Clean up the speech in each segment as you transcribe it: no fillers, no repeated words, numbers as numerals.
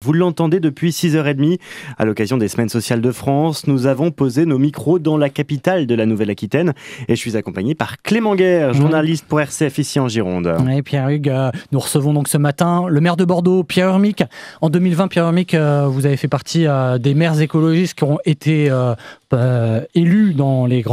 Vous l'entendez depuis 6h30. À l'occasion des Semaines sociales de France, nous avons posé nos micros dans la capitale de la Nouvelle-Aquitaine. Et je suis accompagné par Clément Guerre, journaliste pour RCF ici en Gironde. Oui, Pierre-Hugues, nous recevons donc ce matin le maire de Bordeaux, Pierre Urmic. En 2020, Pierre Urmic, vous avez fait partie des maires écologistes qui ont été élus dans les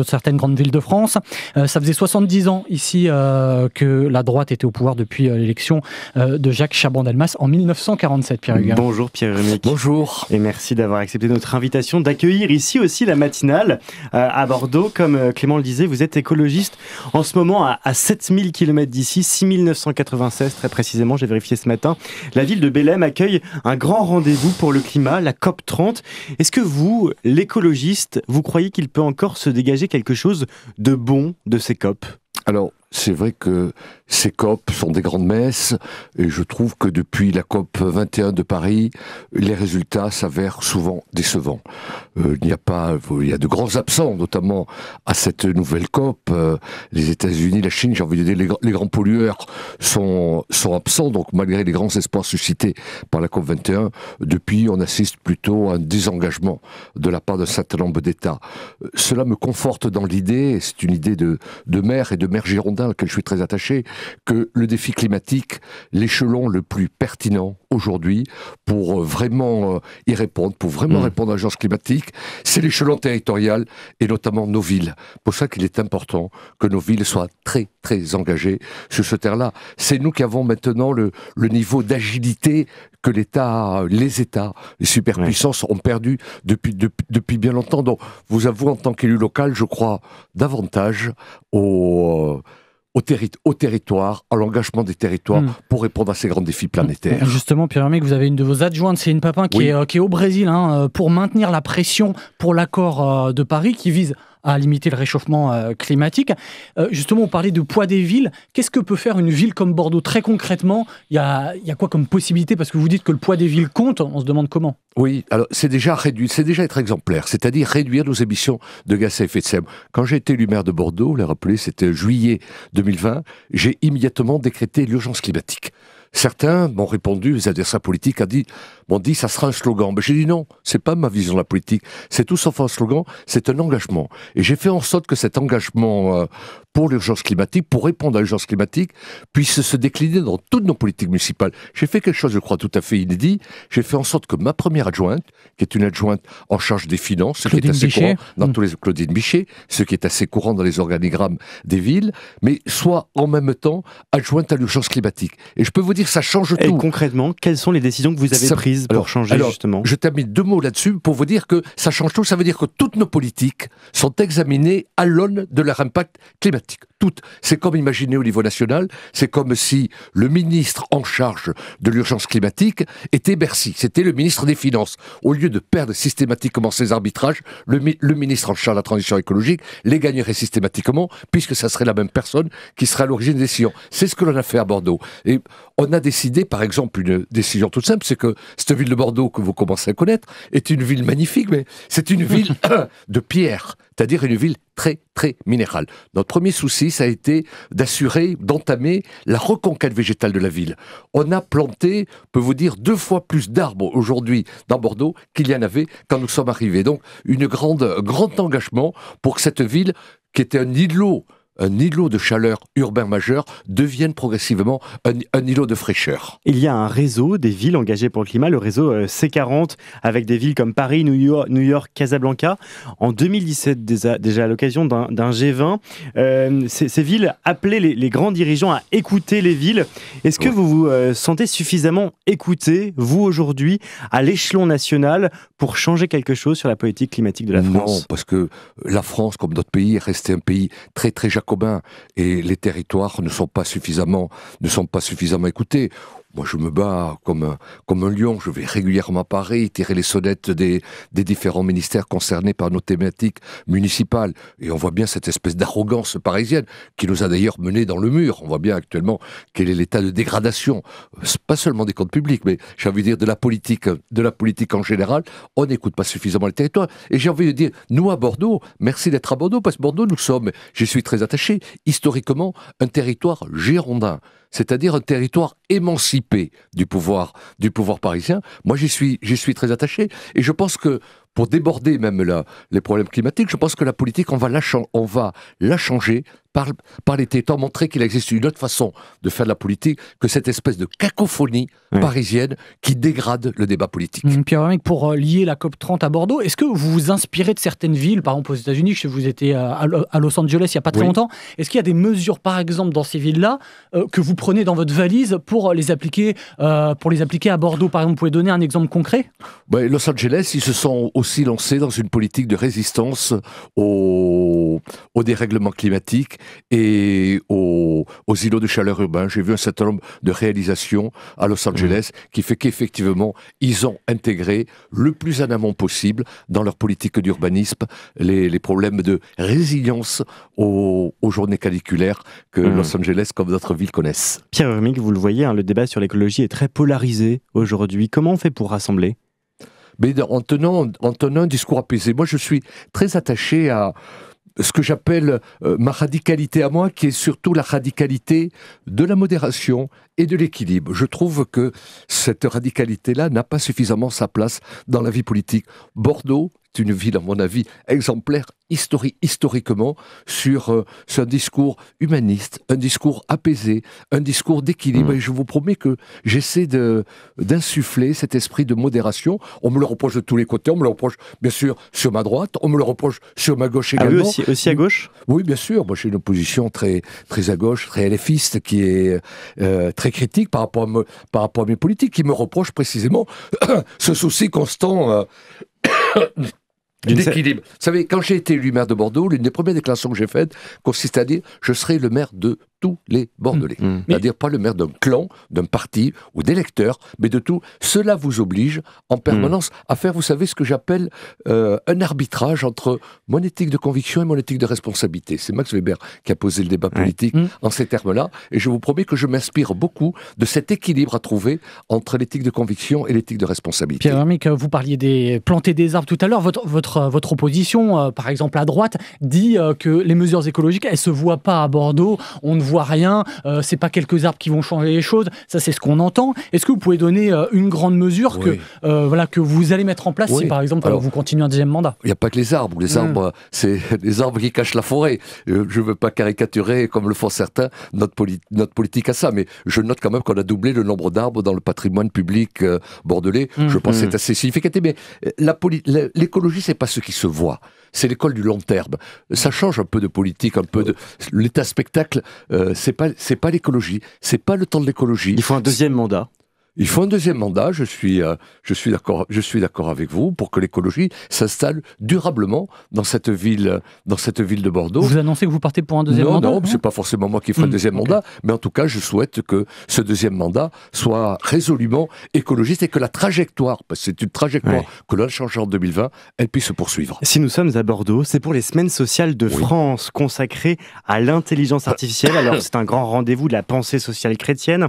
certaines grandes villes de France. Ça faisait 70 ans ici que la droite était au pouvoir depuis l'élection de Jacques Chaban-Delmas en 1947, Pierre-Hugues. Bonjour Pierre Urmic. Bonjour. Et merci d'avoir accepté notre invitation d'accueillir ici aussi la matinale à Bordeaux. Comme Clément le disait, vous êtes écologiste en ce moment à 7000 km d'ici, 6996 très précisément, j'ai vérifié ce matin. La ville de Belém accueille un grand rendez-vous pour le climat, la COP30. Est-ce que vous, l'écologiste, vous croyez qu'il peut encore se dégager quelque chose de bon de ces COP ? Alors, c'est vrai que ces COP sont des grandes messes et je trouve que depuis la COP 21 de Paris, les résultats s'avèrent souvent décevants. Il y a de grands absents, notamment à cette nouvelle COP. Les États-Unis, la Chine, j'ai envie de dire, les grands pollueurs sont absents. Donc, malgré les grands espoirs suscités par la COP 21, depuis, on assiste plutôt à un désengagement de la part d'un certain nombre d'États. Cela me conforte dans l'idée, et c'est une idée de maire et de maire girondin à laquelle je suis très attaché, que le défi climatique, l'échelon le plus pertinent aujourd'hui pour vraiment y répondre, pour vraiment répondre à l'urgence climatique, c'est l'échelon territorial et notamment nos villes. C'est pour ça qu'il est important que nos villes soient très très engagées sur ce terrain-là. C'est nous qui avons maintenant le niveau d'agilité que les États, les superpuissances ont perdu depuis bien longtemps. Donc, vous avouez en tant qu'élu local, je crois davantage au territoire, à l'engagement des territoires pour répondre à ces grands défis planétaires. Justement, Pierre Urmic, vous avez une de vos adjointes, Céline Papin, qui est au Brésil, pour maintenir la pression pour l'accord de Paris qui vise à limiter le réchauffement climatique. Justement, on parlait de poids des villes. Qu'est-ce que peut faire une ville comme Bordeaux ? Très concrètement, il y a quoi comme possibilité ? Parce que vous dites que le poids des villes compte, on se demande comment. Oui, alors c'est déjà être exemplaire, c'est-à-dire réduire nos émissions de gaz à effet de serre. Quand j'ai été élu maire de Bordeaux, vous l'avez rappelé, c'était juillet 2020, j'ai immédiatement décrété l'urgence climatique. Certains m'ont répondu, les adversaires politiques m'ont dit ça sera un slogan. Mais j'ai dit non, c'est pas ma vision de la politique, c'est tout sauf un slogan, c'est un engagement. Et j'ai fait en sorte que cet engagement pour l'urgence climatique, pour répondre à l'urgence climatique, puisse se décliner dans toutes nos politiques municipales. J'ai fait quelque chose, je crois, tout à fait inédit. J'ai fait en sorte que ma première adjointe, qui est une adjointe en charge des finances, ce qui est assez courant dans tous les Claudine Bichet, ce qui est assez courant dans les organigrammes des villes, mais soit en même temps adjointe à l'urgence climatique. Et je peux vous dire, ça change tout. Et concrètement, quelles sont les décisions que vous avez prises pour changer justement ? Je termine 2 mots là-dessus pour vous dire que ça change tout. Ça veut dire que toutes nos politiques sont examinées à l'aune de leur impact climatique. Toutes. C'est comme imaginer au niveau national, c'est comme si le ministre en charge de l'urgence climatique était Bercy, c'était le ministre des Finances. Au lieu de perdre systématiquement ses arbitrages, le ministre en charge de la transition écologique les gagnerait systématiquement, puisque ça serait la même personne qui serait à l'origine des décisions. C'est ce que l'on a fait à Bordeaux. Et on a décidé, par exemple, une décision toute simple, c'est que cette ville de Bordeaux, que vous commencez à connaître, est une ville magnifique, mais c'est une ville de pierre, c'est-à-dire une ville très, très minérale. Notre premier souci, ça a été d'entamer la reconquête végétale de la ville. On a planté, je peux vous dire, 2 fois plus d'arbres aujourd'hui dans Bordeaux qu'il y en avait quand nous sommes arrivés. Donc, un grand engagement pour que cette ville, qui était un îlot de chaleur urbain majeur, devienne progressivement un îlot de fraîcheur. Il y a un réseau des villes engagées pour le climat, le réseau C40, avec des villes comme Paris, New York, Casablanca. En 2017, déjà à l'occasion d'un G20, ces villes appelaient les grands dirigeants à écouter les villes. Est-ce que vous vous sentez suffisamment écouté, vous aujourd'hui, à l'échelon national, pour changer quelque chose sur la politique climatique de la France ? Non, parce que la France, comme d'autres pays, est resté un pays très, très jacobin, et les territoires ne sont pas suffisamment écoutés. Moi, je me bats comme un lion. Je vais régulièrement à Paris, tirer les sonnettes des différents ministères concernés par nos thématiques municipales. Et on voit bien cette espèce d'arrogance parisienne qui nous a d'ailleurs menés dans le mur. On voit bien actuellement quel est l'état de dégradation pas seulement des comptes publics, mais j'ai envie de dire de la politique en général, on n'écoute pas suffisamment les territoires. Et j'ai envie de dire, nous à Bordeaux, merci d'être à Bordeaux, parce que Bordeaux, nous sommes, j'y suis très attaché, historiquement, un territoire girondin. C'est-à-dire un territoire émancipé du pouvoir parisien. Moi, j'y suis très attaché. Et je pense que, pour déborder même les problèmes climatiques, je pense que la politique, on va la changer par les territoires, montrer qu'il existe une autre façon de faire de la politique que cette espèce de cacophonie parisienne qui dégrade le débat politique. Pierre Hermic, pour lier la COP30 à Bordeaux, est-ce que vous vous inspirez de certaines villes, par exemple aux États-Unis, je sais que vous étiez à Los Angeles il n'y a pas très longtemps, est-ce qu'il y a des mesures, par exemple, dans ces villes-là, que vous prenez dans votre valise pour les appliquer à Bordeaux? Par exemple, vous pouvez donner un exemple concret? Los Angeles, ils se sont aussi lancés dans une politique de résistance au dérèglement climatique et aux îlots de chaleur urbains. J'ai vu un certain nombre de réalisations à Los Angeles qui fait qu'effectivement, ils ont intégré le plus en amont possible dans leur politique d'urbanisme les problèmes de résilience aux journées caniculaires que Los Angeles, comme d'autres villes, connaissent. Pierre Hermic, vous le voyez, le débat sur l'écologie est très polarisé aujourd'hui. Comment on fait pour rassembler ? Mais en tenant un discours apaisé. Moi, je suis très attaché à ce que j'appelle ma radicalité à moi, qui est surtout la radicalité de la modération et de l'équilibre. Je trouve que cette radicalité-là n'a pas suffisamment sa place dans la vie politique. Bordeaux est une ville, à mon avis, exemplaire historiquement sur un discours humaniste, un discours apaisé, un discours d'équilibre. Et je vous promets que j'essaie d'insuffler cet esprit de modération. On me le reproche de tous les côtés. On me le reproche, bien sûr, sur ma droite. On me le reproche sur ma gauche également. Ah oui, aussi à gauche ? Oui, bien sûr. Moi, j'ai une opposition très, très à gauche, très LFiste, qui est très critique par rapport à mes politiques, qui me reproche précisément ce souci constant d'équilibre. Vous savez, quand j'ai été élu maire de Bordeaux, l'une des premières déclarations que j'ai faites consiste à dire « je serai le maire de tous les Bordelais ». C'est-à-dire pas le maire d'un clan, d'un parti ou d'électeurs, mais de tout. Cela vous oblige en permanence à faire, vous savez, ce que j'appelle un arbitrage entre mon éthique de conviction et mon éthique de responsabilité. C'est Max Weber qui a posé le débat politique en ces termes-là, et je vous promets que je m'inspire beaucoup de cet équilibre à trouver entre l'éthique de conviction et l'éthique de responsabilité. Pierre Hermic, vous parliez des planter des arbres tout à l'heure. Votre opposition, par exemple à droite, dit que les mesures écologiques, elles se voient pas à Bordeaux, on ne voit rien, c'est pas quelques arbres qui vont changer les choses, ça c'est ce qu'on entend. Est-ce que vous pouvez donner une grande mesure que vous allez mettre en place si par exemple vous continuez un deuxième mandat? Il n'y a pas que les arbres. Les arbres, c'est les arbres qui cachent la forêt. Je ne veux pas caricaturer, comme le font certains, notre politique à ça, mais je note quand même qu'on a doublé le nombre d'arbres dans le patrimoine public bordelais. Je pense que c'est assez significatif. Mais l'écologie, c'est pas ce qui se voit. C'est l'école du long terme. Ça change un peu de politique, un peu de l'état spectacle. C'est pas l'écologie. C'est pas le temps de l'écologie. Il faut un deuxième mandat. Il faut un deuxième mandat, je suis d'accord avec vous, pour que l'écologie s'installe durablement dans cette ville de Bordeaux. Vous annoncez que vous partez pour un deuxième mandat? Non, c'est pas forcément moi qui ferai un deuxième mandat, mais en tout cas, je souhaite que ce deuxième mandat soit résolument écologiste et que la trajectoire, parce que c'est une trajectoire que l'on a changée en 2020, elle puisse se poursuivre. Si nous sommes à Bordeaux, c'est pour les Semaines sociales de France, consacrées à l'intelligence artificielle. Alors, c'est un grand rendez-vous de la pensée sociale chrétienne.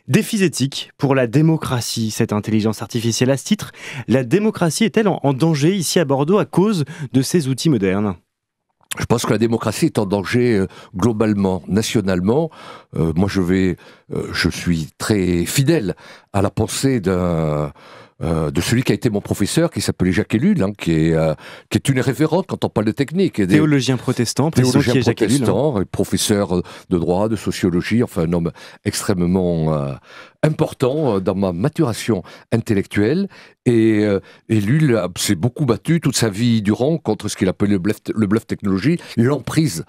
Défis éthiques pour la démocratie, cette intelligence artificielle à ce titre. La démocratie est-elle en danger ici à Bordeaux à cause de ces outils modernes ? Je pense que la démocratie est en danger globalement, nationalement. Moi, je suis très fidèle à la pensée de celui qui a été mon professeur, qui s'appelait Jacques Ellul, qui est une référente quand on parle de technique. Théologien protestant, professeur de droit, de sociologie, enfin un homme extrêmement important dans ma maturation intellectuelle. Et Ellul s'est beaucoup battu toute sa vie durant contre ce qu'il appelait le bluff technologique, l'emprise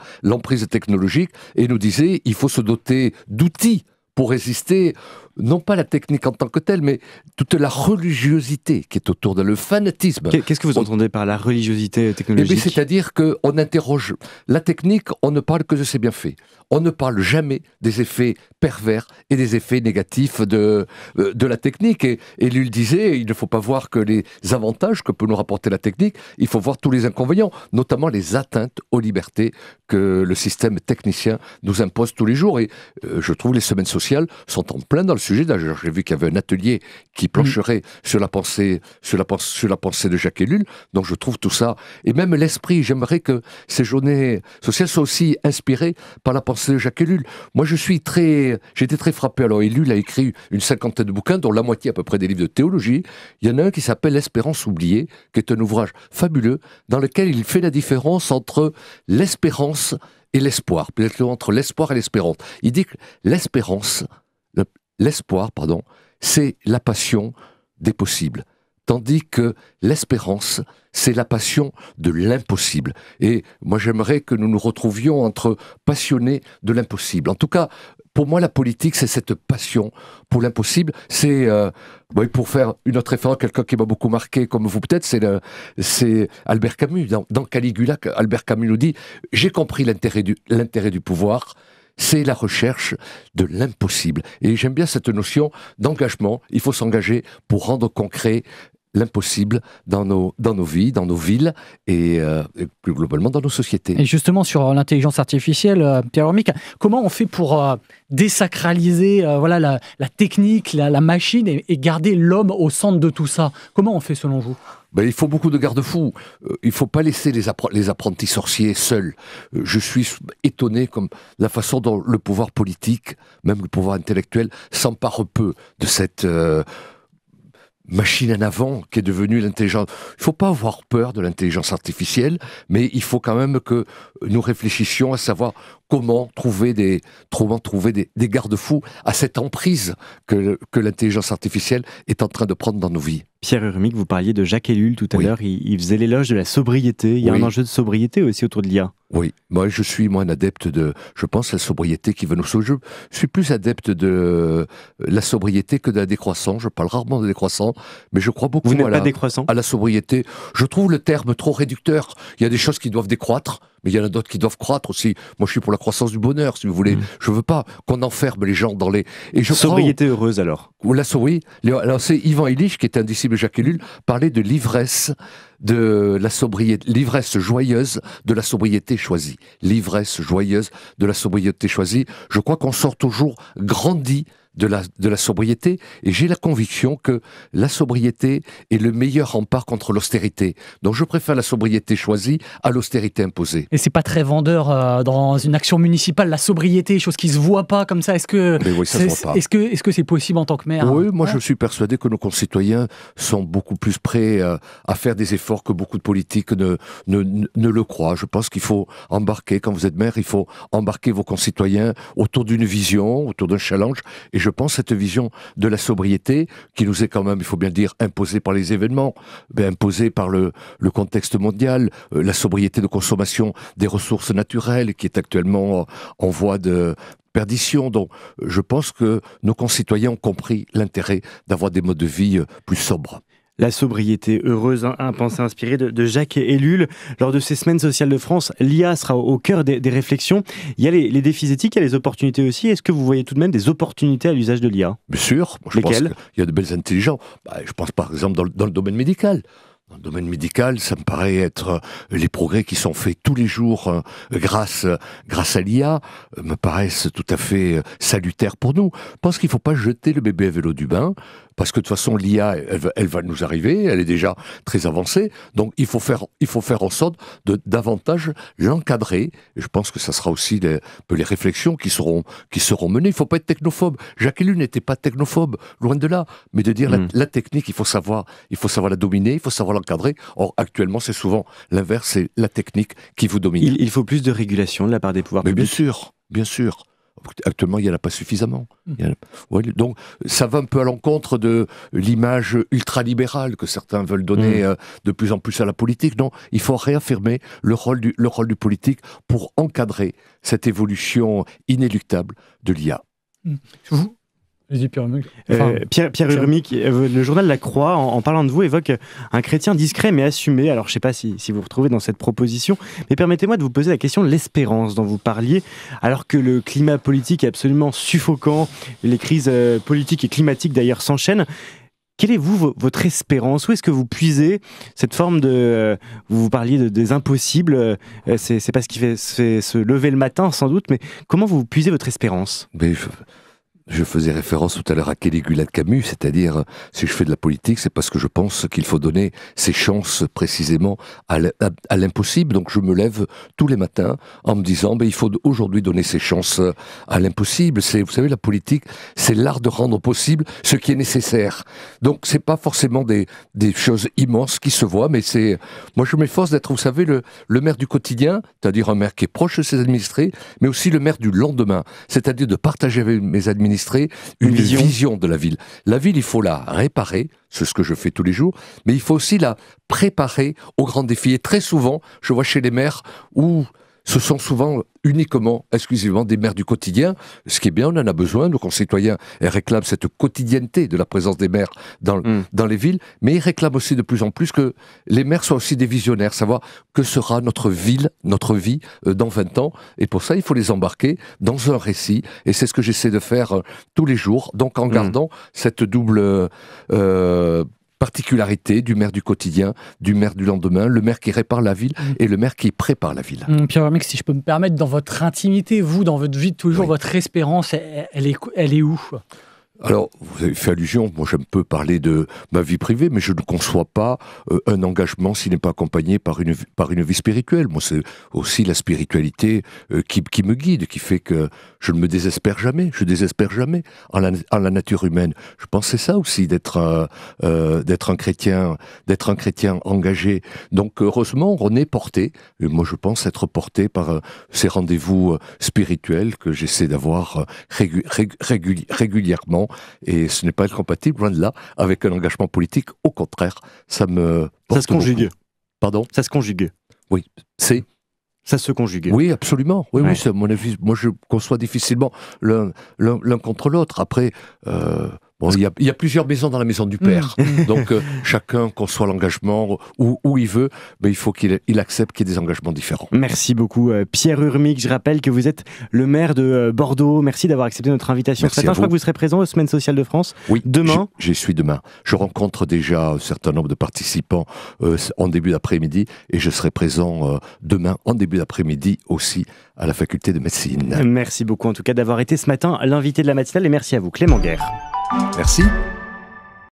technologique, et nous disait il faut se doter d'outils pour résister, non pas la technique en tant que telle, mais toute la religiosité qui est autour de le fanatisme. Qu'est-ce que vous entendez par la religiosité technologique ? C'est-à-dire qu'on interroge la technique, on ne parle que de ses bienfaits. On ne parle jamais des effets pervers et des effets négatifs de la technique. Et lui disait, il ne faut pas voir que les avantages que peut nous rapporter la technique, il faut voir tous les inconvénients, notamment les atteintes aux libertés que le système technicien nous impose tous les jours. Et je trouve les semaines sociales sont en plein dans le sujet. D'ailleurs, j'ai vu qu'il y avait un atelier qui plancherait sur la pensée de Jacques Ellul. Donc je trouve tout ça, et même l'esprit, j'aimerais que ces journées sociales soient aussi inspirées par la pensée de Jacques Ellul. Moi, j'ai été très frappé. Alors, Ellul a écrit une 50aine de bouquins, dont la moitié à peu près des livres de théologie. Il y en a un qui s'appelle L'Espérance oubliée, qui est un ouvrage fabuleux, dans lequel il fait la différence entre l'espérance et l'espoir, peut-être entre l'espoir et l'espérance. Il dit que l'espoir, c'est la passion des possibles, tandis que l'espérance, c'est la passion de l'impossible. Et moi, j'aimerais que nous nous retrouvions entre passionnés de l'impossible. En tout cas, pour moi, la politique, c'est cette passion pour l'impossible. C'est, pour faire une autre référence, quelqu'un qui m'a beaucoup marqué, comme vous peut-être, c'est Albert Camus. Dans Caligula, Albert Camus nous dit « J'ai compris l'intérêt du pouvoir ». C'est la recherche de l'impossible. Et j'aime bien cette notion d'engagement. Il faut s'engager pour rendre concret l'impossible dans nos vies, dans nos villes et plus globalement dans nos sociétés. Et justement, sur l'intelligence artificielle, Pierre Urmic, comment on fait pour désacraliser la technique, la machine et garder l'homme au centre de tout ça? Comment on fait selon vous? Il faut beaucoup de garde-fous. Il ne faut pas laisser les apprentis sorciers seuls. Je suis étonné comme la façon dont le pouvoir politique, même le pouvoir intellectuel, s'empare peu de cette machine en avant qui est devenue l'intelligence. Il ne faut pas avoir peur de l'intelligence artificielle, mais il faut quand même que nous réfléchissions à savoir comment trouver des garde-fous à cette emprise que l'intelligence artificielle est en train de prendre dans nos vies. Pierre Urmic, vous parliez de Jacques Ellul tout à l'heure, il faisait l'éloge de la sobriété. Il y a un enjeu de sobriété aussi autour de l'IA. Oui, moi je suis un adepte de, je pense, la sobriété qui va nous sauver. Je suis plus adepte de la sobriété que de la décroissance. Je parle rarement de décroissance, mais je crois beaucoup à la sobriété. Je trouve le terme trop réducteur. Il y a des choses qui doivent décroître, mais il y en a d'autres qui doivent croître aussi. Moi je suis pour la croissance du bonheur, si vous voulez. Je veux pas qu'on enferme les gens dans les... Sobriété heureuse alors. Alors c'est Ivan Illich, qui est un disciple de Jacques Ellul, parlait de l'ivresse de la sobriété, l'ivresse joyeuse de la sobriété choisie. L'ivresse joyeuse de la sobriété choisie. Je crois qu'on sort toujours grandi de la sobriété, et j'ai la conviction que la sobriété est le meilleur rempart contre l'austérité. Donc je préfère la sobriété choisie à l'austérité imposée. Et c'est pas très vendeur dans une action municipale, la sobriété, chose qui se voit pas comme ça. Est-ce que c'est possible en tant que maire? Oui, moi je suis persuadé que nos concitoyens sont beaucoup plus prêts à faire des efforts que beaucoup de politiques ne le croient. Je pense qu'il faut embarquer, quand vous êtes maire, il faut embarquer vos concitoyens autour d'une vision, autour d'un challenge, et je pense cette vision de la sobriété, qui nous est quand même, il faut bien le dire, imposée par les événements, imposée par le contexte mondial, la sobriété de consommation des ressources naturelles, qui est actuellement en voie de perdition. Donc, je pense que nos concitoyens ont compris l'intérêt d'avoir des modes de vie plus sobres. La sobriété heureuse, un pensée inspiré de Jacques Ellul. Lors de ces semaines sociales de France, l'IA sera au cœur des réflexions. Il y a les défis éthiques, il y a les opportunités aussi. Est-ce que vous voyez tout de même des opportunités à l'usage de l'IA? Bien sûr. Je pense qu'il y a de belles intelligences. Je pense par exemple dans le domaine médical. Dans le domaine médical, ça me paraît être les progrès qui sont faits tous les jours grâce à l'IA me paraissent tout à fait salutaires pour nous. Je pense qu'il ne faut pas jeter le bébé avec l'eau du bain, parce que de toute façon l'IA, elle va nous arriver, elle est déjà très avancée, donc il faut faire en sorte de davantage l'encadrer. Et je pense que ça sera aussi les réflexions qui seront menées. Il ne faut pas être technophobe. Jacques Ellul n'était pas technophobe, loin de là, mais de dire la technique, il faut savoir la dominer, il faut savoir l'encadrer. Or, actuellement, c'est souvent l'inverse, c'est la technique qui vous domine. Il faut plus de régulation de la part des pouvoirs publics. Bien sûr. Actuellement, il n'y en a pas suffisamment. Donc, ça va un peu à l'encontre de l'image ultralibérale que certains veulent donner de plus en plus à la politique. Non, il faut réaffirmer le rôle du politique pour encadrer cette évolution inéluctable de l'IA. Pierre Urmic, le journal La Croix, en parlant de vous, évoque un chrétien discret mais assumé. Alors je ne sais pas si vous vous retrouvez dans cette proposition, mais permettez-moi de vous poser la question de l'espérance dont vous parliez. Alors que le climat politique est absolument suffocant, les crises politiques et climatiques d'ailleurs s'enchaînent, quelle est votre espérance? Où est-ce que vous puisez cette forme de... vous parliez des impossibles, c'est pas ce qui fait se lever le matin sans doute, mais comment vous puisez votre espérance? je faisais référence tout à l'heure à Caligula de Camus, c'est-à-dire, si je fais de la politique, c'est parce que je pense qu'il faut donner ses chances précisément à l'impossible. Donc je me lève tous les matins en me disant, il faut aujourd'hui donner ses chances à l'impossible. Vous savez, la politique, c'est l'art de rendre possible ce qui est nécessaire. Donc c'est pas forcément des choses immenses qui se voient, mais moi je m'efforce d'être, vous savez, le maire du quotidien, c'est-à-dire un maire qui est proche de ses administrés, mais aussi le maire du lendemain, c'est-à-dire de partager avec mes administrés une vision de la ville. La ville, il faut la réparer, c'est ce que je fais tous les jours, mais il faut aussi la préparer aux grands défis. Et très souvent, je vois chez les maires où ce sont souvent exclusivement des maires du quotidien, ce qui est bien, on en a besoin, nos concitoyens réclament cette quotidienneté de la présence des maires dans les villes, mais ils réclament aussi de plus en plus que les maires soient aussi des visionnaires, savoir que sera notre ville, notre vie dans 20 ans, et pour ça il faut les embarquer dans un récit, et c'est ce que j'essaie de faire tous les jours, donc en gardant cette double particularité du maire du quotidien, du maire du lendemain, le maire qui répare la ville et le maire qui prépare la ville. Pierre Urmic, si je peux me permettre, dans votre intimité, vous, dans votre vie de tous les jours, votre espérance, elle est où ? Alors, vous avez fait allusion, moi j'aime peu parler de ma vie privée, mais je ne conçois pas un engagement s'il n'est pas accompagné par une vie spirituelle. Moi, c'est aussi la spiritualité qui me guide, qui fait que je ne me désespère jamais, je désespère jamais en la nature humaine. Je pense que c'est ça aussi d'être un chrétien engagé. Donc heureusement, on est porté, et moi je pense être porté par ces rendez-vous spirituels que j'essaie d'avoir régulièrement. Et ce n'est pas incompatible, loin de là, avec un engagement politique. Au contraire, ça me porte. Ça se conjugue. Beaucoup. Pardon ? Ça se conjugue. Oui, ça se conjugue. Oui, absolument. Oui, c'est à mon avis. Moi, je conçois difficilement l'un contre l'autre. Après, il y a plusieurs maisons dans la maison du Père. Donc, chacun conçoit l'engagement où il veut, mais il faut qu'il accepte qu'il y ait des engagements différents. Merci beaucoup, Pierre Urmic. Je rappelle que vous êtes le maire de Bordeaux. Merci d'avoir accepté notre invitation. Merci ce matin, je crois que vous serez présent aux Semaines sociales de France. Oui, demain. J'y suis demain. Je rencontre déjà un certain nombre de participants en début d'après-midi et je serai présent demain en début d'après-midi aussi à la faculté de médecine. Merci beaucoup en tout cas d'avoir été ce matin l'invité de la matinale et merci à vous, Clément Guerre. Merci.